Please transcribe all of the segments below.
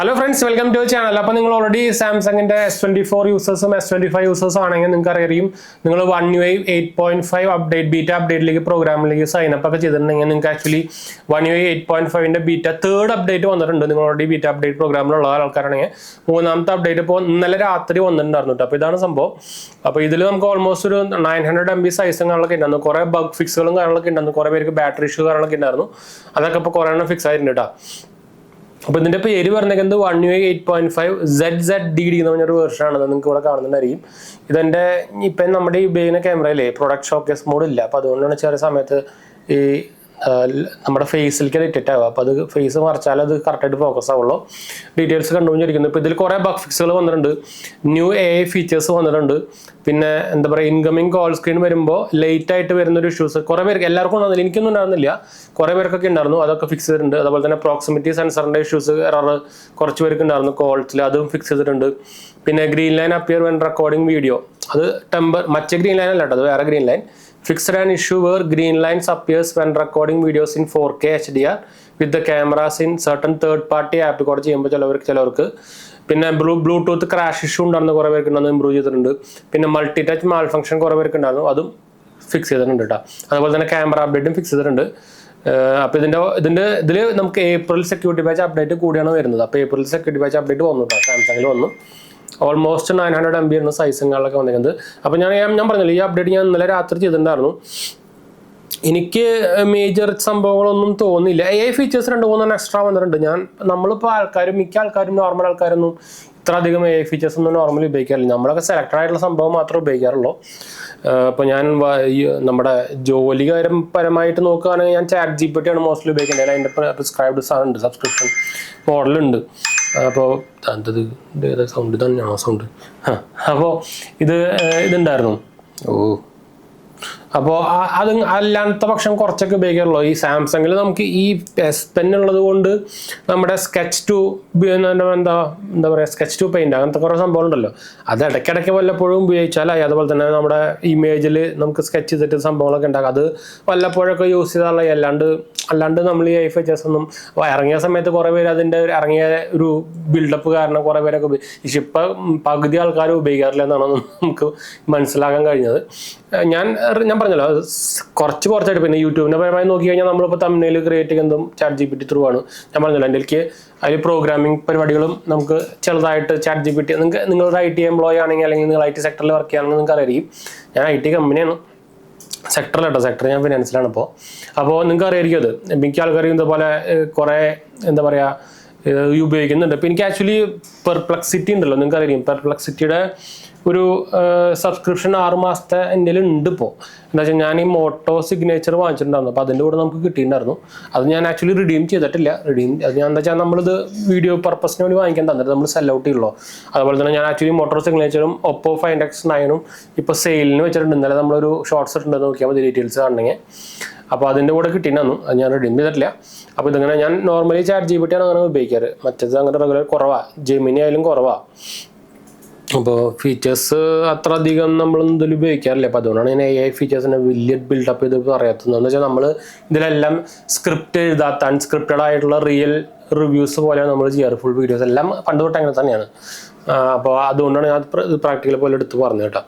Hello friends, welcome to our channel. അപ്പോൾ നിങ്ങൾ already സാംസങ്ങിന്റെ S24 യൂസേഴ്സും S25 യൂസേഴ്സും ആണെങ്കിൽ നിങ്ങൾക്ക് അറിയാം നിങ്ങൾ One UI 8.5 അപ്ഡേറ്റ് ബീറ്റ അപ്ഡേറ്റിലേക്ക് പ്രോഗ്രാമിലേക്ക് സൈൻ അപ്പ് ഒക്കെ ചെയ്തിട്ടുണ്ടെങ്കിൽ നിങ്ങൾക്ക് ആക്ച്വലി One UI 8.5ന്റെ ബീറ്റ തേർഡ് അപ്ഡേറ്റ് വന്നിട്ടുണ്ട്. നിങ്ങൾ ഓൾറെഡി ബീറ്റ അപ്ഡേറ്റ് പ്രോഗ്രാമിലുള്ള ആൾക്കാരാണെങ്കിൽ മൂന്നാമത്തെ അപ്ഡേറ്റ് ഇപ്പോൾ ഇന്നലെ രാത്രി വന്നിട്ടുണ്ടായിരുന്നു കേട്ടോ. അപ്പോൾ ഇതാണ് സംഭവം. അപ്പോൾ ഇതിൽ നമുക്ക് ഓൾമോസ്റ്റ് ഒരു 900 MB സൈസും കാര്യങ്ങളൊക്കെ ഉണ്ടായിരുന്നു. കുറേ ബഗ് ഫിക്സുകളും കാര്യങ്ങളൊക്കെ ഉണ്ടായിരുന്നു. കുറേ പേർക്ക് ബാറ്ററി ഇഷ്യൂ കാര്യങ്ങളൊക്കെ ഉണ്ടായിരുന്നു. അതൊക്കെ ഇപ്പോൾ കുറേ എണ്ണം ഫിക്സ് ആയിട്ടുണ്ട് കേട്ടോ. അപ്പോൾ ഇതിൻ്റെ പേര് പറഞ്ഞേക്കുന്നത് One UI 8.5 ZZDD എന്ന് പറഞ്ഞൊരു വേർഷൻ ആണ്. നിങ്ങൾക്ക് ഇവിടെ കാണുന്നുണ്ടായിരിക്കും. ഇതെൻ്റെ ഇപ്പം നമ്മുടെ ഈ ഉപയോഗിക്കുന്ന ക്യാമറയിലെ പ്രൊഡക്റ്റ് ഷോക്കേസ് മോഡ് ഇല്ല. അപ്പോൾ അതുകൊണ്ടാണ് ചില സമയത്ത് ഈ നമ്മുടെ ഫേസിലേക്ക് അത് ഇറ്റിറ്റ് ആവുക. അപ്പോൾ അത് ഫേസ് മറിച്ചാൽ അത് കറക്റ്റായിട്ട് ഫോക്കസ് ആവുള്ളൂ. ഡീറ്റെയിൽസ് കണ്ടുകൊണ്ടിരിക്കുന്നു. ഇപ്പോൾ ഇതിൽ കുറേ ബഗ് ഫിക്സുകൾ വന്നിട്ടുണ്ട്. ന്യൂ AI ഫീച്ചേഴ്സ് വന്നിട്ടുണ്ട്. പിന്നെ എന്താ പറയുക, ഇൻകമിങ് കോൾ സ്ക്രീൻ വരുമ്പോൾ ലേറ്റ് ആയിട്ട് വരുന്നൊരു ഇഷ്യൂസ് കുറേ പേർക്ക്, എല്ലാവർക്കും ഉണ്ടാകുന്നില്ല, എനിക്കൊന്നും ഉണ്ടായിരുന്നില്ല, കുറേ പേർക്കൊക്കെ ഉണ്ടായിരുന്നു. അതൊക്കെ ഫിക്സ് ചെയ്തിട്ടുണ്ട്. അതുപോലെ തന്നെ പ്രോക്സിമിറ്റി സെൻസറിൻ്റെ ഇഷ്യൂസ് എറർ കുറച്ച് പേർക്ക് ഉണ്ടായിരുന്നു കോൾസിൽ, അതും ഫിക്സ് ചെയ്തിട്ടുണ്ട്. പിന്നെ green line appear when recording video, അത് മറ്റേ ഗ്രീൻ ലൈൻ അല്ല കേട്ടോ, അത് വേറെ green line. Fixed an issue where green lines appears when recording videos in 4K HDR with the cameras in certain third party app കൂടെ ചെയ്യുമ്പോൾ ചിലവർക്ക്. പിന്നെ ബ്ലൂടൂത്ത് ക്രാഷ് ഇഷ്യൂ ഉണ്ടായിരുന്നു, കുറേ പേർക്ക് ഉണ്ടെന്ന് ഇമ്പ്രൂവ് ചെയ്തിട്ടുണ്ട്. പിന്നെ മൾട്ടി ടച്ച് മാൽ ഫംഗ്ഷൻ കുറേ പേർക്ക് ഉണ്ടായിരുന്നു, അതും ഫിക്സ് ചെയ്തിട്ടുണ്ട് കേട്ടോ. അതുപോലെ തന്നെ ക്യാമറ അപ്ഡേറ്റും ഫിക്സ് ചെയ്തിട്ടുണ്ട്. അപ്പോൾ ഇതിൽ നമുക്ക് ഏപ്രിൽ സെക്യൂരിറ്റി പാച്ച് അപ്ഡേറ്റ് കൂടിയാണ് വരുന്നത്. അപ്പോൾ ഏപ്രിൽ സെക്യൂരിറ്റി പാച്ച് അപ്ഡേറ്റ് വന്നു കേട്ടോ, സാംസങ്ങിൽ വന്നു. ഓൾമോസ്റ്റ് 900 MB ആണ് സൈസുകളൊക്കെ വന്നിരിക്കുന്നത്. അപ്പോൾ ഞാൻ പറഞ്ഞില്ല, ഈ അപ്ഡേറ്റ് ഞാൻ ഇന്നലെ രാത്രി ചെയ്തിട്ടുണ്ടായിരുന്നു. എനിക്ക് മേജർ സംഭവങ്ങളൊന്നും തോന്നിയില്ല. AI ഫീച്ചേഴ്സ് 2-3 എക്സ്ട്രാ വന്നിട്ടുണ്ട്. നമ്മളിപ്പോൾ മിക്ക ആൾക്കാരും നോർമൽ ആൾക്കാരൊന്നും ഇത്ര അധികം AI ഫീച്ചേഴ്സ് ഒന്നും നോർമലി ഉപയോഗിക്കാറില്ല. നമ്മളൊക്കെ സെലക്റ്റഡ് ആയിട്ടുള്ള സംഭവം മാത്രമേ ഉപയോഗിക്കാറുള്ളൂ. അപ്പോൾ ഞാൻ നമ്മുടെ ജോലിപരമായിട്ട് നോക്കുകയാണെങ്കിൽ ഞാൻ ChatGPT ആണ് മോസ്റ്റ്ലി ഉപയോഗിക്കുന്നത്. അതിൻ്റെ പ്രിസ്ക്രൈബ്ഡ് സാധനമുണ്ട്, സബ്സ്ക്രിപ്ഷൻ മോഡലുണ്ട്. അപ്പോൾ ഏതാ സൗണ്ട് തന്നെയാണോ സൗണ്ട്? അപ്പോൾ ഇതുണ്ടായിരുന്നു. അപ്പോൾ അത് അല്ലാത്ത പക്ഷം കുറച്ചൊക്കെ ഉപയോഗിക്കാറുള്ളൂ. ഈ സാംസങ്ങിൽ നമുക്ക് ഈ S Pen ഉള്ളത് കൊണ്ട് നമ്മുടെ സ്കെച്ച് ടു എന്താ പറയുക, സ്കെച്ച് ടു പെയിൻറ്റ് അങ്ങനത്തെ കുറേ സംഭവങ്ങളുണ്ടല്ലോ, അത് ഇടയ്ക്കിടയ്ക്ക് വല്ലപ്പോഴും ഉപയോഗിച്ചാലായി. അതുപോലെ തന്നെ നമ്മുടെ ഇമേജിൽ നമുക്ക് സ്കെച്ച് ചെയ്തിട്ട് സംഭവങ്ങളൊക്കെ ഉണ്ടാക്കാം, അത് വല്ലപ്പോഴൊക്കെ യൂസ് ചെയ്താലായി. അല്ലാണ്ട് നമ്മൾ ഈ AI ഫീച്ചേഴ്സ് ഒന്നും ഇറങ്ങിയ സമയത്ത് കുറേ പേര് അതിൻ്റെ ഇറങ്ങിയ ഒരു ബിൽഡപ്പ് കാരണം കുറേ പേരൊക്കെ ഇപ്പം പകുതി ആൾക്കാരും ഉപയോഗിക്കാറില്ല എന്നാണ് നമുക്ക് മനസ്സിലാക്കാൻ കഴിഞ്ഞത്. ഞാൻ പറഞ്ഞല്ലോ, കുറച്ചായിട്ട്. പിന്നെ യൂട്യൂബിൻ്റെ പരമായി നോക്കി കഴിഞ്ഞാൽ നമ്മളിപ്പോൾ തമ്മിൽ ക്രിയേറ്റ് ചെയ്യുന്നതും ChatGPT ത്രൂ ആണ്. ഞാൻ പറഞ്ഞല്ലോ, എൻ്റെ അതിൽ പ്രോഗ്രാമിംഗ് പരിപാടികളും നമുക്ക് ചെറുതായിട്ട് ChatGPT, നിങ്ങളൊരു IT എംപ്ലോയി ആണെങ്കിൽ അല്ലെങ്കിൽ നിങ്ങൾ IT സെക്ടറിൽ വർക്ക് ചെയ്യുകയാണെങ്കിൽ നിങ്ങൾക്ക് അറിയാം. ഞാൻ IT കമ്പനിയാണ്, സെക്ടറിലട്ടോ, സെക്ടർ ഞാൻ ഫിനാൻസിലാണ് ഇപ്പോൾ. അപ്പോൾ നിങ്ങൾക്ക് അറിയായിരിക്കും അത്. മിക്ക ആൾക്കാരും ഇതുപോലെ കുറേ എന്താ പറയുക ഉപയോഗിക്കുന്നുണ്ട്. ഇപ്പോൾ എനിക്ക് ആക്ച്വലി പെർപ്ലക്സിറ്റി ഉണ്ടല്ലോ, നിങ്ങൾക്ക് അറിയാം. പെർപ്ലക്സിറ്റിയുടെ ഒരു സബ്സ്ക്രിപ്ഷൻ 6 മാസത്തെ എൻ്റെ ഉണ്ട് ഇപ്പോൾ. എന്താ വെച്ചാൽ ഞാൻ ഈ മോട്ടോ സിഗ്നേച്ചർ വാങ്ങിച്ചിട്ടുണ്ടായിരുന്നു. അപ്പോൾ അതിൻ്റെ കൂടെ നമുക്ക് കിട്ടിയിട്ടുണ്ടായിരുന്നു. അത് ഞാൻ ആക്ച്വലി റിഡീം ചെയ്തിട്ടില്ല. അത് ഞാൻ എന്താ വെച്ചാൽ നമ്മളിത് വീഡിയോ പർപ്പസിന് വേണ്ടി വാങ്ങിക്കാൻ തന്നിട്ട് നമ്മൾ സെൽ ഔട്ട് ചെയ്യുള്ളൂ. അതുപോലെ തന്നെ ഞാൻ ആക്ച്വലി മോട്ടോ സിഗ്നേച്ചറും Oppo Find X9 ഇപ്പോൾ സെയിലിന് വെച്ചിട്ടുണ്ട്. ഇന്നലെ നമ്മളൊരു ഷോർട്ട്സ് ഇട്ടുണ്ടെന്ന് നോക്കിയാൽ മതി, ഡീറ്റെയിൽസ് കാണണമെങ്കിൽ. അപ്പോൾ അതിൻ്റെ കൂടെ കിട്ടിയിട്ടുണ്ടായിരുന്നു, അത് ഞാൻ റിഡീം ചെയ്തിട്ടില്ല. അപ്പോൾ ഇതിങ്ങനെ ഞാൻ നോർമലി ChatGPT ആണ് അങ്ങനെ ഉപയോഗിക്കാറ്. മറ്റേത് അങ്ങനെ റെഗുലർ കുറവാണ്, ജെമിനി ആയാലും കുറവാണ്. അപ്പോൾ ഫീച്ചേഴ്സ് അത്ര അധികം നമ്മളൊന്നും ഇതിൽ ഉപയോഗിക്കാറില്ല. അപ്പോൾ അതുകൊണ്ടാണ് ഞാൻ AI ഫീച്ചേഴ്സിനെ വലിയ ബിൽഡപ്പ് ചെയ്ത് പറയാത്തത്. എന്ന് വെച്ചാൽ നമ്മൾ ഇതിലെല്ലാം സ്ക്രിപ്റ്റ് എഴുതാത്ത അൺസ്ക്രിപ്റ്റഡ് ആയിട്ടുള്ള റിയൽ റിവ്യൂസ് പോലെയാണ് നമ്മൾ ചെയ്യാറ്. ഫുൾ വീഡിയോസ് എല്ലാം പണ്ട് തൊട്ട് അങ്ങനെ തന്നെയാണ്. അപ്പോൾ അതുകൊണ്ടാണ് ഞാൻ പ്രാക്ടിക്കൽ പോലെ എടുത്ത് പറഞ്ഞു കേട്ടോ.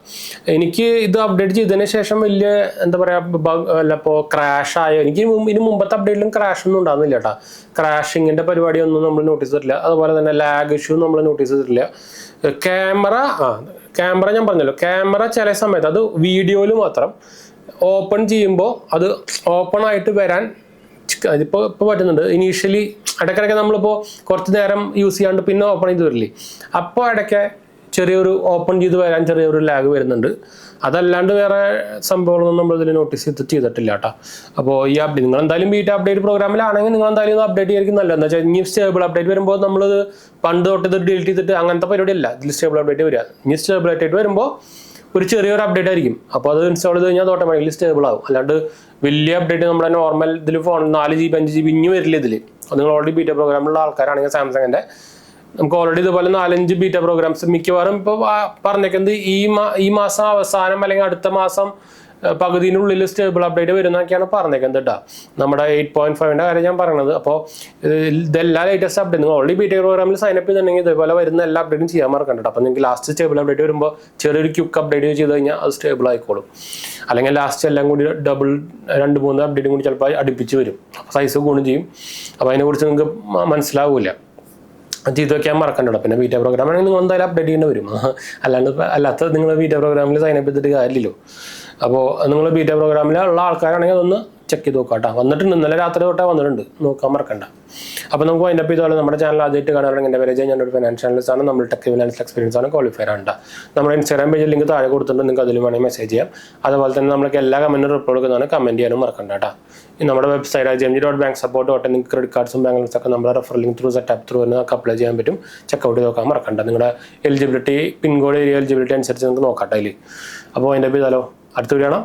എനിക്ക് ഇത് അപ്ഡേറ്റ് ചെയ്തതിന് ശേഷം വലിയ എന്താ പറയുക, ഇപ്പോൾ ക്രാഷ് ആയോ, എനിക്ക് ഇനി മുമ്പത്തെ അപ്ഡേറ്റിലും ക്രാഷ് ഒന്നും ഉണ്ടാകുന്നില്ല കേട്ടോ. ക്രാഷിങ്ങിൻ്റെ പരിപാടിയൊന്നും നമ്മൾ നോട്ടീസ് ചെയ്തിട്ടില്ല. അതുപോലെ തന്നെ ലാഗ് ഇഷ്യൂ നമ്മൾ നോട്ടീസ് ചെയ്തിട്ടില്ല. ക്യാമറ ഞാൻ പറഞ്ഞല്ലോ, ക്യാമറ ചില സമയത്ത് അത് വീഡിയോയിൽ മാത്രം ഓപ്പൺ ചെയ്യുമ്പോൾ അത് ഓപ്പൺ ആയിട്ട് വരാൻ അതിപ്പോൾ പറ്റുന്നുണ്ട്. ഇനീഷ്യലി ഇടയ്ക്കിടയ്ക്ക് നമ്മളിപ്പോൾ കുറച്ച് നേരം യൂസ് ചെയ്യാണ്ട് പിന്നെ ഓപ്പൺ ചെയ്ത് വരില്ലേ, അപ്പോൾ ഇടയ്ക്ക് ചെറിയൊരു ഓപ്പൺ ചെയ്ത് വരാൻ ചെറിയൊരു ലാഗ് വരുന്നുണ്ട്. അതല്ലാണ്ട് വേറെ സംഭവങ്ങളൊന്നും നമ്മളിതിൽ നോട്ടീസ് ചെയ്തിട്ടില്ല കേട്ടോ. അപ്പോൾ ഈ അപ്ഡേറ്റ് നിങ്ങൾ എന്തായാലും ബീറ്റ അപ്ഡേറ്റ് പ്രോഗ്രാമിലാണെങ്കിൽ നിങ്ങൾ എന്തായാലും ഇത് അപ്ഡേറ്റ് ചെയ്യായിരിക്കും നല്ലത്. എന്താ വെച്ചാൽ ഇനി സ്റ്റേബിൾ അപ്ഡേറ്റ് വരുമ്പോൾ നമ്മളിത് പണ്ട് തൊട്ട് ഇത് ഡിലീറ്റ് ചെയ്തിട്ട് അങ്ങനത്തെ പരിപാടിയല്ല, ഇതിൽ സ്റ്റേബിൾ അപ്ഡേറ്റ് വരിക. ഇനി സ്റ്റേബിൾ അപ്ഡേറ്റ് വരുമ്പോൾ ഒരു ചെറിയൊരു അപ്ഡേറ്റ് ആയിരിക്കും. അപ്പോൾ അത് ഇൻസ്റ്റാൾ ചെയ്ത് കഴിഞ്ഞാൽ ഓട്ടോമാറ്റിക്കലി സ്റ്റേബിൾ ആവും. അല്ലാണ്ട് വലിയ അപ്ഡേറ്റ് നമ്മുടെ നോർമൽ ഇതിൽ ഫോൺ 4GB 5GB ഇനി വരില്ല ഇതിൽ. അത് നിങ്ങൾ ഓൾറെഡി ബീറ്റ പ്രോഗ്രാമിലുള്ള ആൾക്കാരാണെങ്കിൽ സാംസങ്ങിൻ്റെ നമുക്ക് ഓൾറെഡി ഇതുപോലെ 4-5 ബീറ്റ പ്രോഗ്രാംസ് മിക്കവാറും ഇപ്പോൾ പറഞ്ഞേക്കുന്നത് ഈ മാസം അവസാനം അല്ലെങ്കിൽ അടുത്ത മാസം പകുതിനുള്ളിൽ സ്റ്റേബിൾ അപ്ഡേറ്റ് വരുന്നൊക്കെയാണ് പറഞ്ഞേക്കുന്നത് കേട്ടോ. നമ്മുടെ 8.5ന്റെ കാര്യം ഞാൻ പറയുന്നത്. അപ്പോൾ ഇതെല്ലാം ലേറ്റസ്റ്റ് അപ്ഡേറ്റ് നിങ്ങൾ ഓൾറെഡി ബീറ്റ പ്രോഗ്രാമിൽ സൈൻ അപ്പ് ചെയ്തിട്ടുണ്ടെങ്കിൽ ഇതുപോലെ വരുന്ന എല്ലാ അപ്ഡേറ്റും ചെയ്യാൻ മറക്കണ്ട. അപ്പോൾ നിങ്ങൾക്ക് ലാസ്റ്റ് സ്റ്റേബിൾ അപ്ഡേറ്റ് വരുമ്പോൾ ചെറിയൊരു ക്വിക്ക് അപ്ഡേറ്റ് ചെയ്ത് കഴിഞ്ഞാൽ അത് സ്റ്റേബിൾ ആയിക്കോളും. അല്ലെങ്കിൽ ലാസ്റ്റ് എല്ലാം കൂടി ഡബിൾ 2-3 അപ്ഡേറ്റും കൂടി ചിലപ്പോൾ അടുപ്പിച്ച് വരും. അപ്പോൾ സൈസ് ഗുണം ചെയ്യും. അപ്പോൾ അതിനെക്കുറിച്ച് നിങ്ങൾക്ക് മനസ്സിലാവില്ല. ചെയ്ത് വയ്ക്കാൻ മറക്കണ്ടോ. പിന്നെ ബീറ്റ പ്രോഗ്രാം ആണെങ്കിൽ നിങ്ങൾ എന്തായാലും അപ്ഡേറ്റ് ചെയ്യേണ്ടി വരും. അല്ലാത്ത നിങ്ങൾ ബീറ്റ പ്രോഗ്രാമിൽ സൈൻ അപ്പ് ചെയ്തിട്ട് കാര്യമില്ലല്ലോ. അപ്പോൾ നിങ്ങൾ ബീറ്റ പ്രോഗ്രാമിലുള്ള ആൾക്കാരാണെങ്കിൽ അതൊന്ന് ചെക്ക് ചെയ്ത് നോക്കാം കേട്ടോ. വന്നിട്ടുണ്ട്, ഇന്നലെ രാത്രി തൊട്ടേ വന്നിട്ടുണ്ട്, നോക്കാൻ മറക്കണ്ട. അപ്പോൾ നമുക്ക് അതിൻ്റെ ചെയ്തോളാം. നമ്മുടെ ചാനൽ ആദ്യമായിട്ട് കാണുകയാണെങ്കിൽ എൻ്റെ പേര് ഞാനൊരു ഫിനാൻഷ്യൽ അനലിസ്റ്റ് ആണ്. നമ്മൾ ടെക് ഫിനാൻഷ്യൽ എക്സ്പീരിയൻസ് ആണ്, ക്വാളിഫയർ ആണ് കേട്ടോ. നമ്മുടെ ഇൻസ്റ്റാഗ്രാം പേജിൽ ലിങ്ക് താഴെ കൊടുത്തിട്ടുണ്ട്, നിങ്ങൾക്ക് അതിൽ വേണമെങ്കിൽ മെസ്സേജ് ചെയ്യാം. അതുപോലെ തന്നെ നമ്മൾക്ക് എല്ലാ കമൻറ്റും റിപ്ലൈ കൊടുക്കുന്നതാണ്, കമൻറ്റ് ചെയ്യാനും മറക്കണ്ട കേട്ടോ. നമ്മുടെ വെബ്സൈറ്റ് gmg.banksupport.in നിങ്ങൾക്ക് ക്രെഡിറ്റ് കാർഡ്സും ബാങ്ക് ലോൺസ് ഒക്കെ നമ്മുടെ refer link through setup through നമുക്ക് അപ്ലൈ ചെയ്യാൻ പറ്റും. ചെക്കൗട്ട് ചെയ്ത് നോക്കാൻ മറക്കണ്ട. നിങ്ങളുടെ എലിജിബിലിറ്റി പിൻകോഡ് ഏരിയ എലിജിബിലിറ്റി അനുസരിച്ച് നിങ്ങൾക്ക് നോക്കാം അതിൽ. അപ്പോൾ അതിൻ്റെ ചെയ്താലോ, അടുത്ത വീഡിയോ കാണാം.